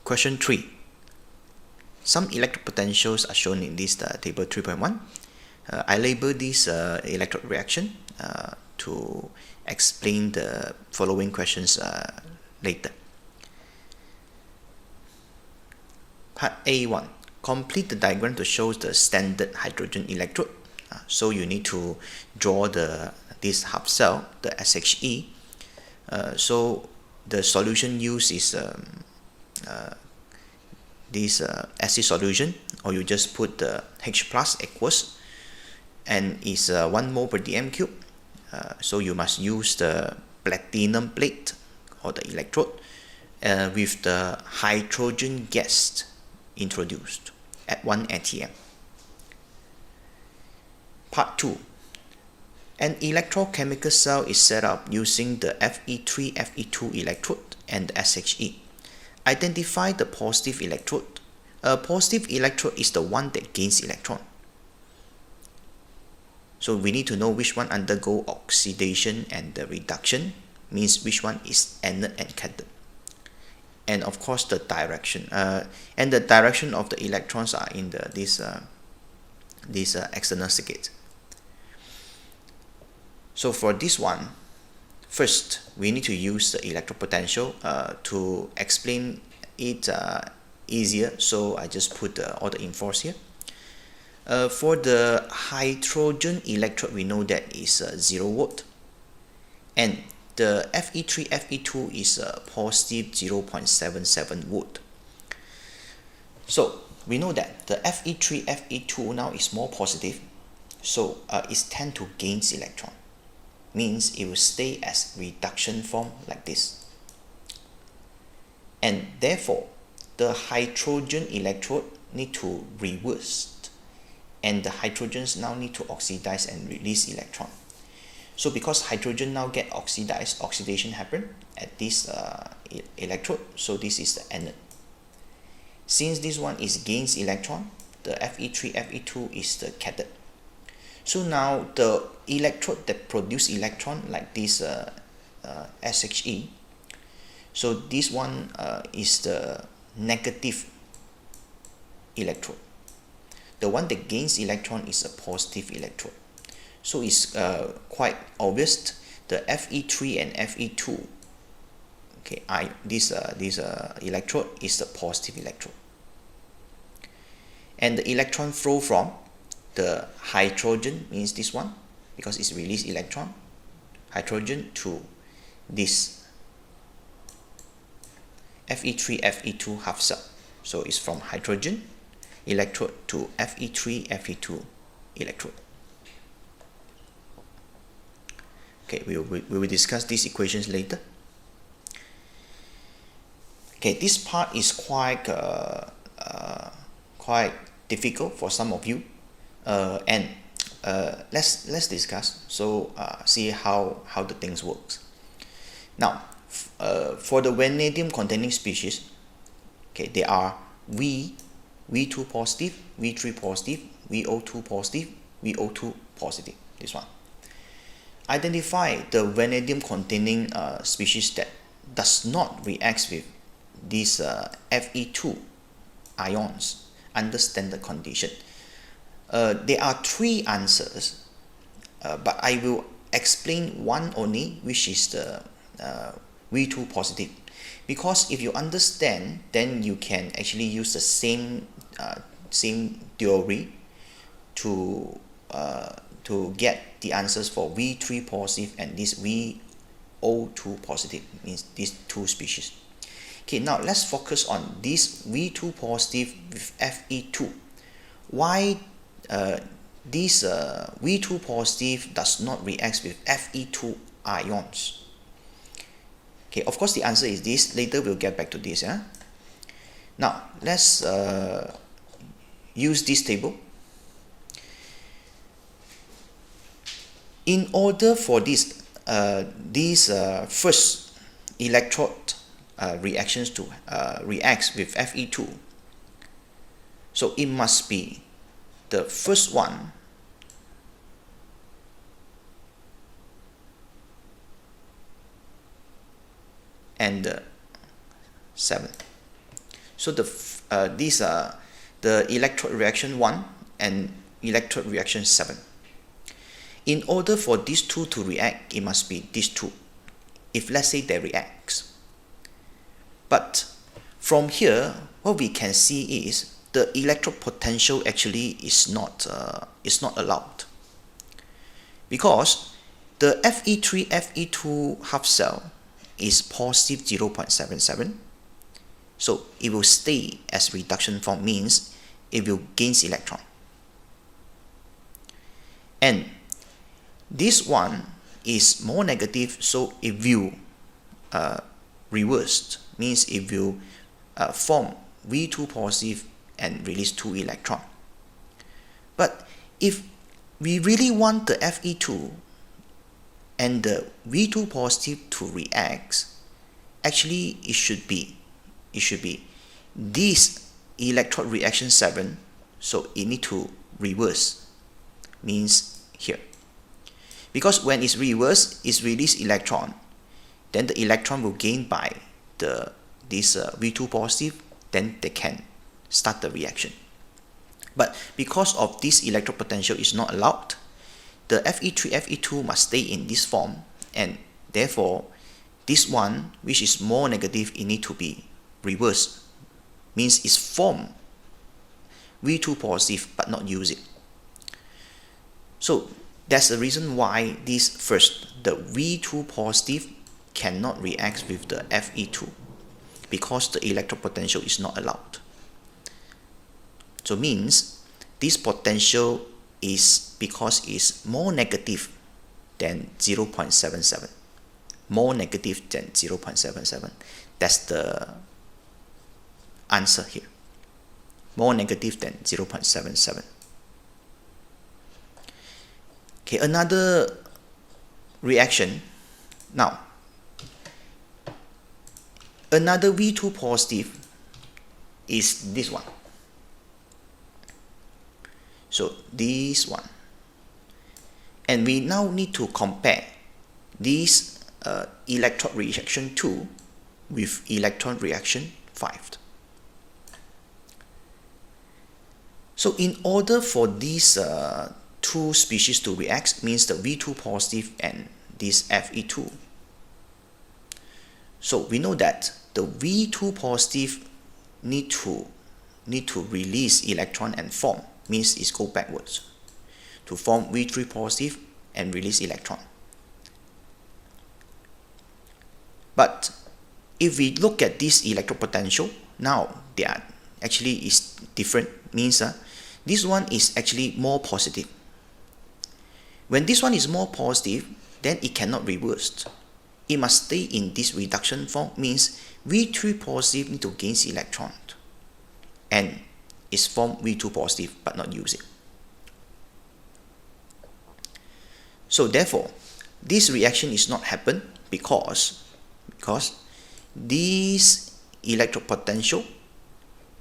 Question 3. Some electric potentials are shown in this table 3.1. I label this electrode reaction to explain the following questions later. Part A1. Complete the diagram to show the standard hydrogen electrode. So you need to draw this half cell, the SHE. So the solution used is this acid solution, or you just put the H plus aqueous, and is 1 mole per dm cube. So you must use the platinum plate or the electrode with the hydrogen gas introduced at 1 atm. Part 2. An electrochemical cell is set up using the Fe3, Fe2 electrode and the SHE. Identify the positive electrode. A positive electrode is the one that gains electron. So we need to know which one undergo oxidation and the reduction, means which one is anode and cathode. And of course the direction. And the direction of the electrons are in this external circuit. So for this one, first we need to use the electropotential to explain it easier. So I just put all the infos here. For the hydrogen electrode, we know that is 0 volt, and the Fe3, Fe2 is positive 0.77 volt. So we know that the Fe3, Fe2 now is more positive, so it tend to gain electron, means it will stay as reduction form like this, and therefore the hydrogen electrode need to reverse, and the hydrogens now need to oxidize and release electron. So because hydrogen now get oxidized, oxidation happen at this electrode, so this is the anode. Since this one is gains electron, the Fe3, Fe2 is the cathode. So now the electrode that produce electron like this SHE, so this one is the negative electrode. The one that gains electron is a positive electrode. So it's quite obvious. The Fe3 and Fe2, okay, this electrode is the positive electrode, and the electron flow from the hydrogen, means this one, because it's released electron, hydrogen, to this Fe3, Fe2 half cell. So it's from hydrogen electrode to Fe3, Fe2 electrode. Okay, we will discuss these equations later. Okay, this part is quite difficult for some of you, and let's discuss. So see how the things works. Now, for the vanadium containing species, okay, they are V2 positive, V3 positive, VO2 positive, VO2 positive. This one. Identify the vanadium containing species that does not react with these Fe2 ions under standard condition. There are 3 answers, but I will explain one only, which is the V2 positive, because if you understand, then you can actually use the same theory to get the answers for V3 positive and this VO2 positive, means these 2 species. Okay, now let's focus on this V2 positive with Fe2. Why this V2 positive does not react with Fe2 ions? Okay, of course the answer is this. Later we'll get back to this. Yeah. Now let's use this table. In order for this first electrode reactions to react with Fe2, so it must be the first one and the 7. So these are the electrode reaction 1 and electrode reaction 7. In order for these two to react, it must be these two, if let's say they react. But from here, what we can see is the electrode potential actually is not allowed, because the Fe3, Fe2 half cell is positive 0.77, so it will stay as reduction form, means it will gain electron. And this one is more negative, so it will reversed, means it will form V2 positive and release 2 electron. But if we really want the Fe2 and the V2 positive to react, actually it should be this electrode reaction 7, so it need to reverse, means here. Because when it's reversed, it's release electron, then the electron will gain by this V2 positive, then they can start the reaction. But because of this electrode potential is not allowed, the Fe3, Fe2 must stay in this form, and therefore this one, which is more negative, it need to be reversed, means it's form V2 positive but not use it. So that's the reason why this first, the V2 positive cannot react with the Fe2, because the electrode potential is not allowed. So means this potential is because it's more negative than 0.77. More negative than 0.77. That's the answer here. More negative than 0.77. Okay, another reaction. Now, another V2 positive is this one. So this one. And we now need to compare this electrode reaction 2 with electron reaction 5. So in order for these two species to react, means the V2 positive and this Fe2. So we know that the V2 positive need to release electron and form, means it's go backwards to form V3 positive and release electron. But if we look at this electrode potential, now they are actually is different, means this one is actually more positive. When this one is more positive, then it cannot reverse. It must stay in this reduction form, means V3 positive need to gain electron and is form V2 positive but not use it. So therefore, this reaction is not happen because this electrode potential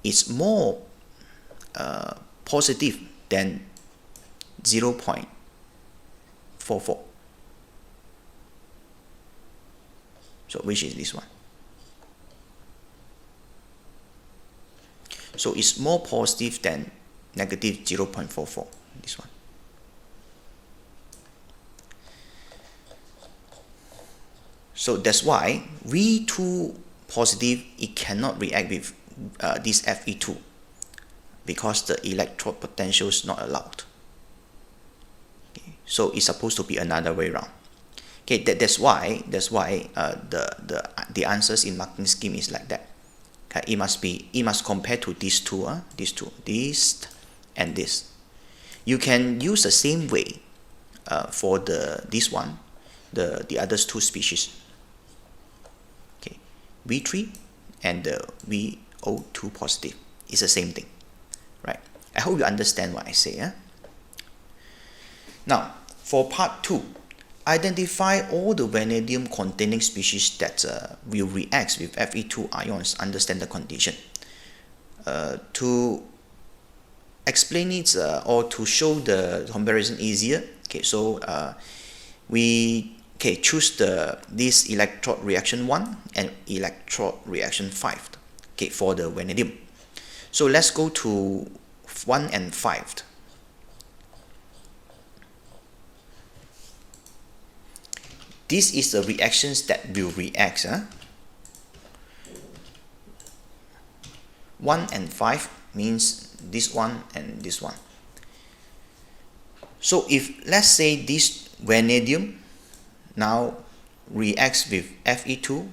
is more positive than 0.44. So which is this one? So it's more positive than negative 0.44, this one. So that's why V2 positive, it cannot react with this Fe2, because the electrode potential is not allowed. Okay. So it's supposed to be another way around. Okay, that's why the answers in marking scheme is like that. Okay, it must compare to these two, this and this. You can use the same way for this one, the other two species. Okay, V3 and the VO2 positive is the same thing, right? I hope you understand what I say. Now, for part 2, identify all the vanadium containing species that will react with Fe2 ions under standard condition. To explain it or to show the comparison easier, okay, so we choose this electrode reaction 1 and electrode reaction 5. okay, for the vanadium. So let's go to 1 and 5. This is the reactions that will react. 1 and 5 means this one and this one. So if let's say this vanadium now reacts with Fe2,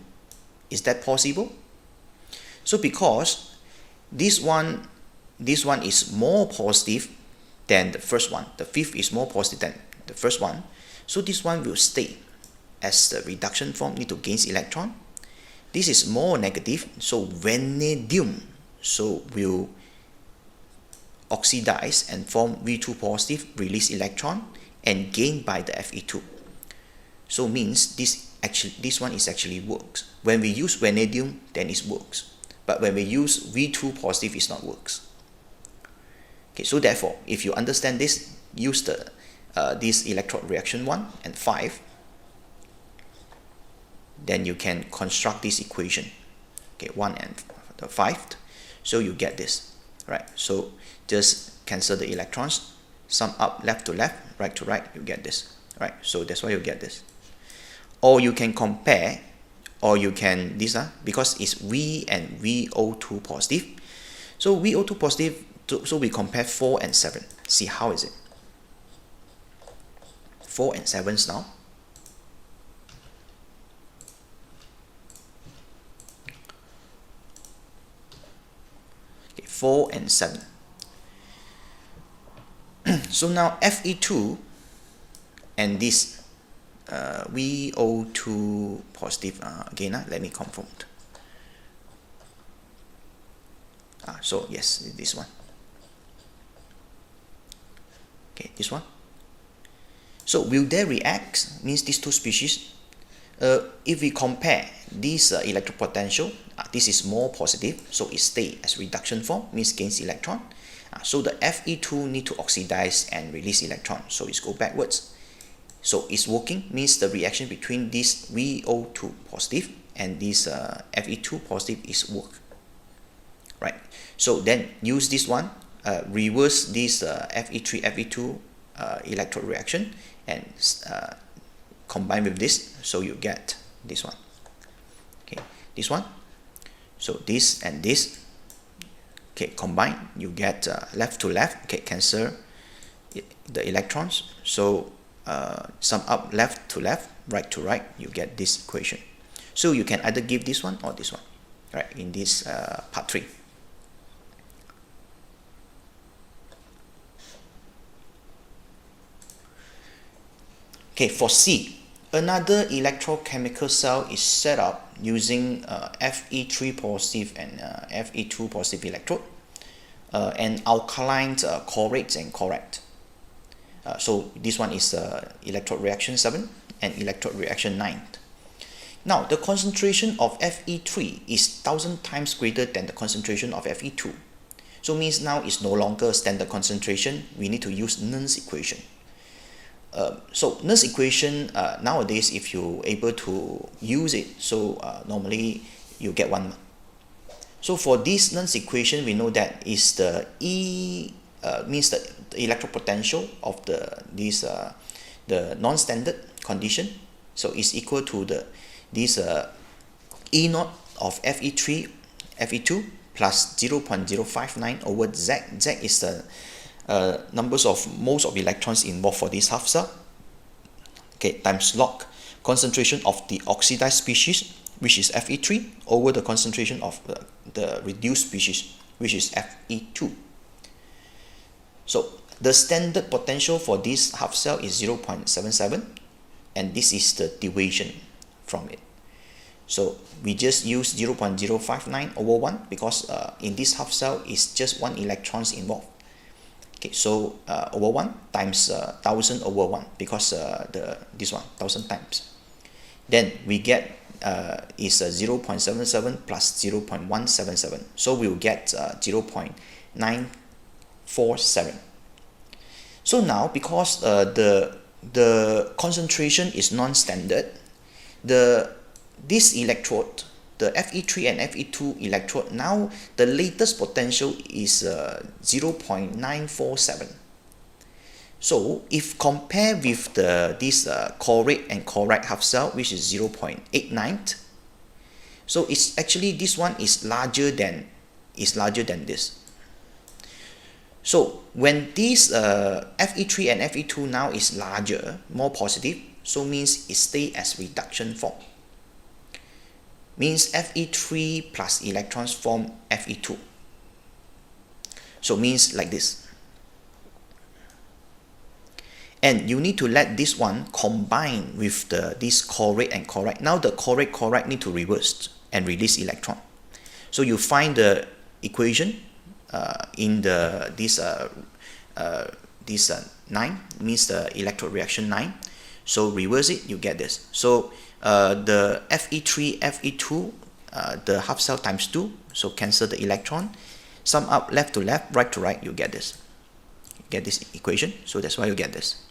is that possible? So because this one is more positive than the first one, the fifth is more positive than the first one, so this one will stay as the reduction form, need to gain electron. This is more negative, so vanadium will oxidize and form V2 positive, release electron and gain by the Fe2. So means this one is actually works. When we use vanadium, then it works. But when we use V2 positive, it's not works. Okay, so therefore, if you understand this, use the this electrode reaction 1 and 5, then you can construct this equation. Okay, 1 and the 5. So you get this, right? So just cancel the electrons, sum up left to left, right to right, you get this, right? So that's why you get this. Or you can compare, or you can this because it's V and VO2 positive. So VO2 positive, so we compare 4 and 7. See how is it? 4 and 7 now. Okay, 4 and 7. So now Fe2 and this VO2 positive, again, let me confirm. So yes, this one. Okay, this one. So will they react? Means these two species. If we compare this electric potential, this is more positive, so it stays as reduction form, means gains electron. So the Fe2 need to oxidize and release electron, so it's go backwards. So it's working, means the reaction between this VO2 positive and this Fe2 positive is work, right? So then use this one, reverse this Fe3 Fe2 electrode reaction and combine with this, so you get this one. Okay, this one. So this and this, okay, combine, you get left to left. Okay, cancel the electrons. So sum up left to left, right to right, you get this equation. So you can either give this one or this one, right? In this part 3. Okay, for C, another electrochemical cell is set up using Fe3 positive and Fe2 positive electrode and alkaline chlorate and chloride. So this one is electrode reaction 7 and electrode reaction 9. Now the concentration of Fe3 is 1000 times greater than the concentration of Fe2. So means now it's no longer standard concentration. We need to use Nernst equation. So Nernst equation nowadays, if you're able to use it, so normally you get 1. So for this Nernst equation, we know that is the E means the electric potential of the non-standard condition. So it's equal to this E naught of Fe3 Fe2 plus 0.059 over Z. Z is the numbers of moles of electrons involved for this half cell, okay, times log concentration of the oxidized species, which is Fe3, over the concentration of the reduced species, which is Fe2. So the standard potential for this half cell is 0.77, and this is the deviation from it. So we just use 0.059 over 1 because in this half cell is just 1 electrons involved. Okay, so over 1 times 1000 over 1 because this one 1000 times. Then we get is 0.77 plus 0.177. So we'll get 0.947. So now because the concentration is non-standard, this electrode the Fe3 and Fe2 electrode, now the latest potential is 0.947. So if compare with this chlorate and chloride half cell, which is 0.89, so it's actually, this one is larger than this. So when this Fe3 and Fe2 now is larger, more positive, so means it stay as reduction form. Means Fe3 plus electrons form Fe2. So means like this. And you need to let this one combine with this chlorate and chloride. Now the chloride need to reverse and release electron. So you find the equation in this 9, means the electrode reaction 9. So reverse it, you get this. So the Fe3, Fe2, the half cell times 2, so cancel the electron. Sum up left to left, right to right, you get this. You get this equation, so that's why you get this.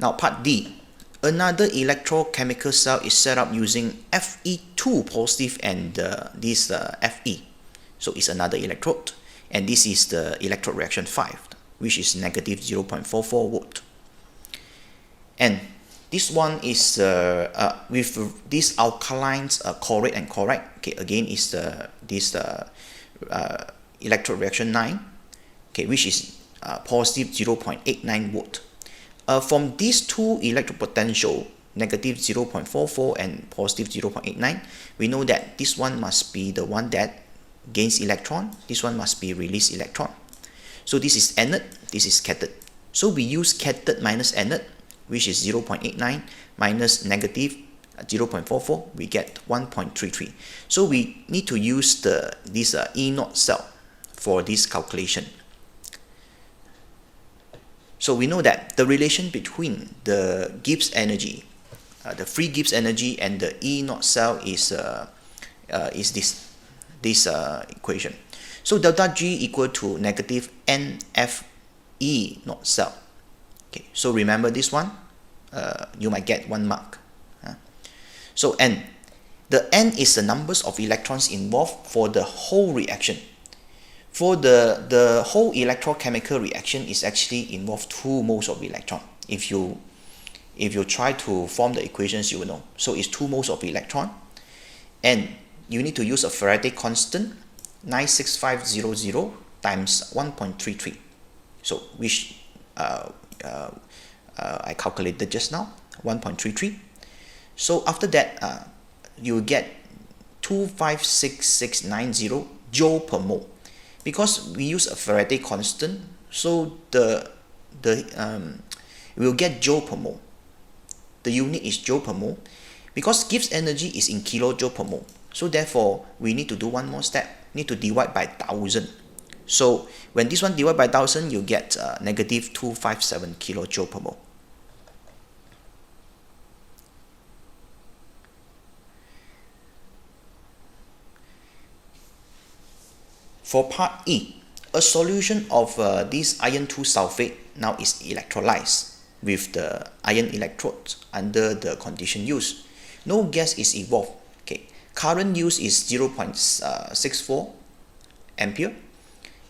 Now part D. Another electrochemical cell is set up using Fe2 positive and this Fe. So it's another electrode. And this is the electrode reaction 5, which is negative 0.44 volt. And this one is with these alkalines, chlorate and chloride. Okay, again is this electrode reaction 9, okay, which is positive 0.89 volt. From these two electrode potential, negative 0.44 and positive 0.89, we know that this one must be the one that gains electron, this one must be release electron. So this is anode, this is cathode. So we use cathode minus anode, which is 0.89 minus negative 0.44, we get 1.33. So we need to use this E0 cell for this calculation. So we know that the relation between the Gibbs energy, the free Gibbs energy, and the E0 cell is this equation. So delta G equal to negative NFE not cell. Okay, so remember this one, you might get 1 mark. So N, the N is the numbers of electrons involved for the whole reaction. For the whole electrochemical reaction is actually involve 2 moles of electron. If you try to form the equations, you will know. So it's 2 moles of electron, and you need to use a Faraday constant 96500 times 1.33. So which I calculated just now, 1.33. So after that, you get 256,690 joule per mole. Because we use a Faraday constant, so we'll get joule per mole. The unit is joule per mole. Because Gibbs energy is in kilojoule per mole, so therefore we need to do one more step, need to divide by 1000. So when this one divide by 1000, you get negative 257 kilojoule per mole. For part E, a solution of this iron 2 sulfate now is electrolyzed with the iron electrodes under the condition used. No gas is involved. Okay, current used is 0.64 ampere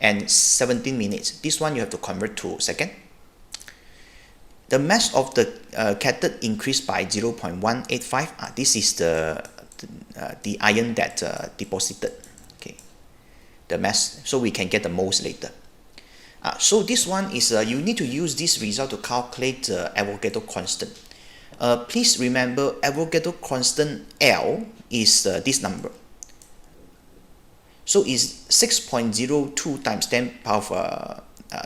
and 17 minutes. This one you have to convert to second. The mass of the cathode increased by 0.185. This is the iron that deposited. The mass, so we can get the moles later. So this one is you need to use this result to calculate the Avogadro constant. Please remember Avogadro constant L is this number. So it's 6.02 times 10 power of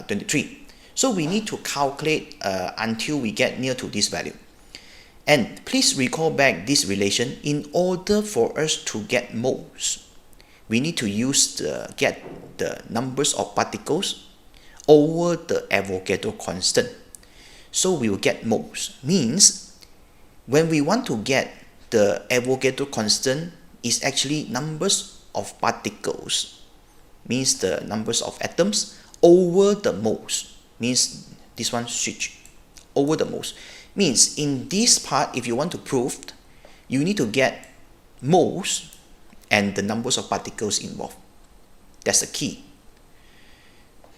23. So we need to calculate until we get near to this value. And please recall back this relation. In order for us to get moles, we need to get the numbers of particles over the Avogadro constant. So we will get moles. Means when we want to get the Avogadro constant is actually numbers of particles, means the numbers of atoms, over the moles, means this one switch. over the moles. Means in this part, if you want to prove, you need to get moles and the numbers of particles involved. That's the key.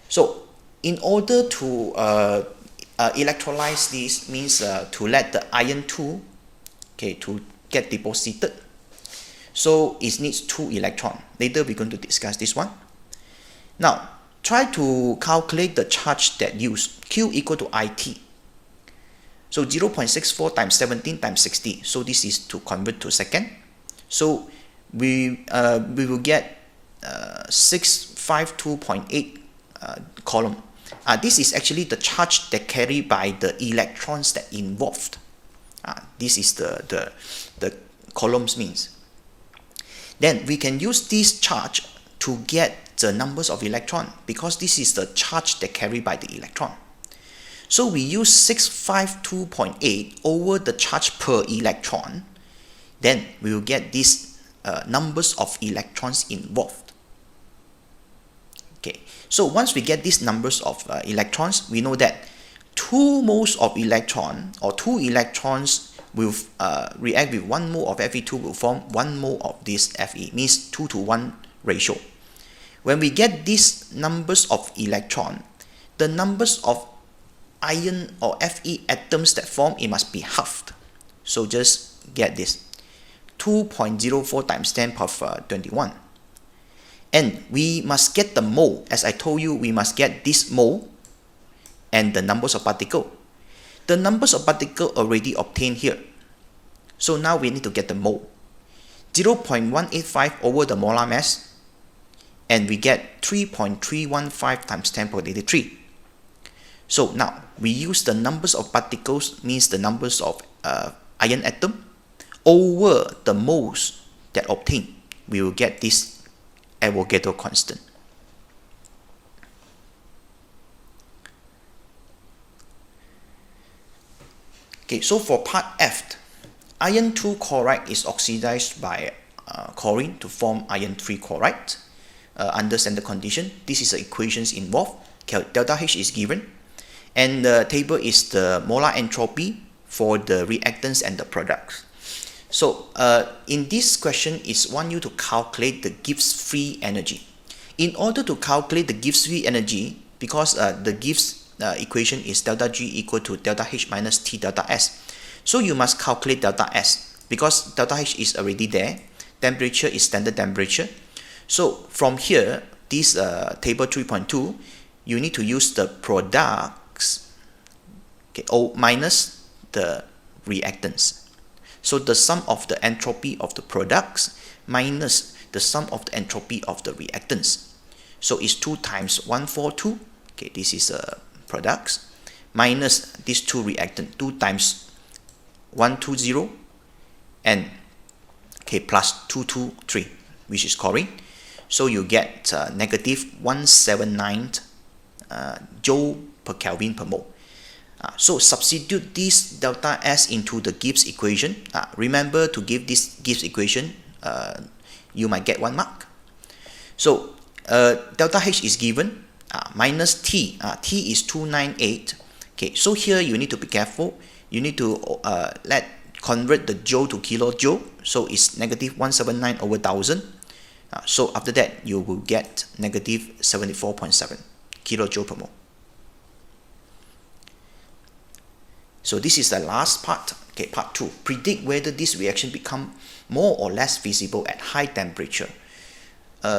So in order to electrolyze this, means to let the iron 2 to get deposited, so it needs 2 electrons. Later we're going to discuss this one. Now try to calculate the charge that used. Q equal to IT. So 0.64 times 17 times 60. So this is to convert to second. So we will get 652.8 coulomb. This is actually the charge that carried by the electrons that involved. This is the coulombs means. Then we can use this charge to get the numbers of electron, because this is the charge that carried by the electron. So we use 652.8 over the charge per electron. Then we will get these numbers of electrons involved. Okay, so once we get these numbers of electrons, we know that 2 moles of electron, or 2 electrons will react with 1 mole of Fe2 will form 1 mole of this Fe, means 2 to 1 ratio. When we get these numbers of electron, the numbers of iron or Fe atoms that form, it must be halved. So just get this, 2.04 times 10 power 21. And we must get the mole. As I told you, we must get this mole and the numbers of particle. The numbers of particle already obtained here. So now we need to get the mole. 0.185 over the molar mass, and we get 3.315 times 10 power 83. So now we use the numbers of particles, means the numbers of iron atom, over the moles that obtained. We will get this Avogadro constant. Okay, so for part F, iron 2 chloride is oxidized by chlorine to form iron 3 chloride under standard condition. This is the equations involved. Delta H is given, and the table is the molar entropy for the reactants and the products. So in this question, is want you to calculate the Gibbs free energy. In order to calculate the Gibbs free energy, because the Gibbs equation is delta G equal to delta H minus T delta S. So you must calculate delta S, because delta H is already there. Temperature is standard temperature. So from here, this table 3.2, you need to use the products, minus the reactants. So the sum of the entropy of the products minus the sum of the entropy of the reactants. So it's 2 times 142. Okay, this is products minus these 2 reactants, 2 times 120 and plus 223, which is chlorine. So you get negative 179 joule per Kelvin per mole. So substitute this delta S into the Gibbs equation. Remember to give this Gibbs equation, you might get 1 mark. So delta H is given, minus T. T is 298. Okay, so here you need to be careful. You need to convert the joule to kilojoule. So it's negative 179 over 1000. So after that, you will get negative 74.7 kilojoule per mole. So this is the last part. Okay, part 2. Predict whether this reaction become more or less feasible at high temperature.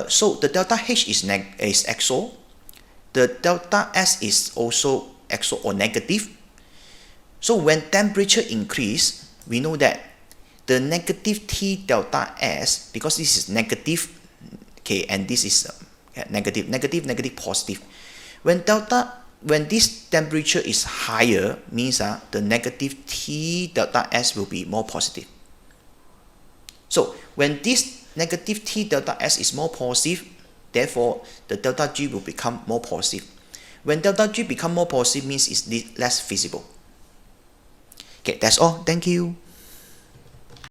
So the delta H is exo. The delta S is also exo or negative. So when temperature increase, we know that the negative T delta S, because this is negative, okay, and this is negative, positive. When this temperature is higher, means the negative T delta S will be more positive. So when this negative T delta S is more positive, therefore the delta G will become more positive. When delta G become more positive, means it's less feasible. Okay, that's all. Thank you.